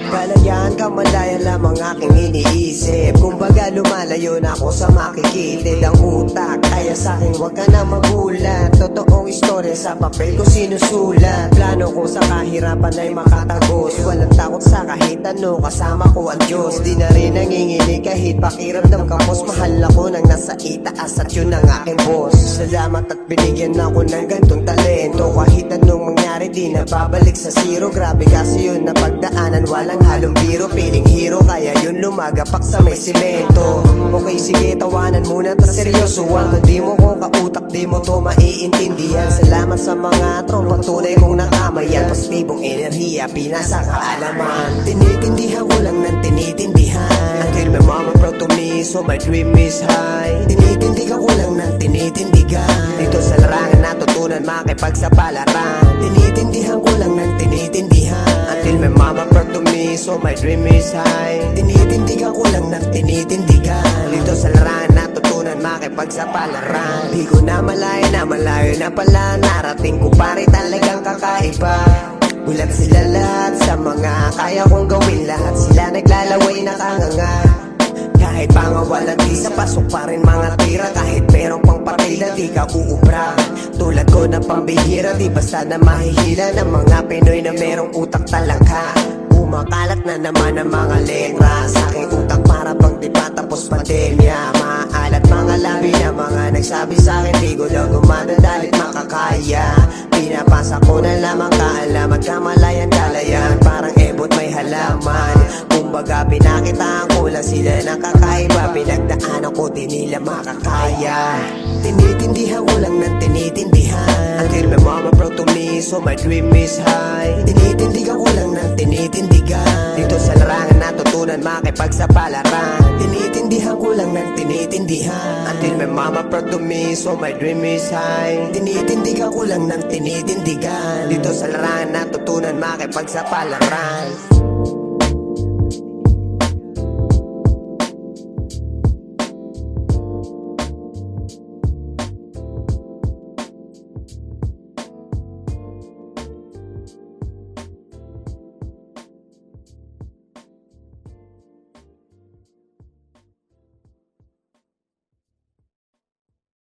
Kalayaan, kamalayan lamang aking iniisip. Kumbaga lumalayo na ako sa makikitid ang utak. Kaya sa'kin wag ka na magulat. Totoong istorya sa papel ko sinusulat. Plano ko sa kahirapan ay makatagos. Walang takot sa kahit ano, kasama ko ang Diyos. Di na rin nanginginig kahit pakiramdam kapos. Mahal ako nang nasa itaas at yun ang aking boss. Salamat at binigyan ako ng gantong talento. Kahit anong mangyari di na babalik sa zero. Grabe kasi yun na pagdaanan, walang halong biro. Piling hero kaya yun lumagapak sa may simento. Okay sige, tawanan muna ta seryosoan. Kung di mo ko kautak, di mo to maiintindihan. Salamat sa mga tropang tunay kong nakamayan. Positibong enerhiya, pinasa kaalaman. Tinitindihan ko lang ng tinitindihan. Until my mama proud to me, so my dream is high. Tinitindigan ko lang ng tinitindigan. Dito sa larangan natutunan makipagsapalaran. Tinitindihan ko lang ng tinitindihan. Until my mama proud to me, so my dream is high. Tinitindigan ko lang ng tinitindigan. Dito sa larangan natutunan makipagsapalaran. Di ko na malayo na pala. Narating ko pare talagang kakaiba. Gulat sila lahat sa mga kaya kong gawin lahat. Sila naglalaway nakanganga. Kahit pangawalan di sa pasok pa rin mga tira. Kahit merong pang partida di ka uubra. Tulad ko na pambihira, di basta na mahihila ng mga Pinoy na merong utak talangka. Kumakalat na naman ang mga letra sa aking utak para bang di pa tapos pandemya. Maalat mga labi na mga nagsabi sa akin di ko daw gumadadalit makakaya. Pinapasa ko na lamang kaalaman, kamalayan kalayan. Parang ebot may halaman. Kumbaga pinakitaan ko lang sila nakakaiba. Pinagdaanan ko di nila makakaya. Tinitindihan ko lang ng tinitindihan. Until my mama proud to me, so my dream is high. Tinitindigan ko lang ng tinitindigan. Dito sa larangan natutunan makipagsapalaran. Tinitindihan ko lang ng tinitindihan. Until my mama proud to me, so my dream is high. Tinitindigan ko lang ng tinitindigan. Dito sa larangan natutunan makipagsapalaran.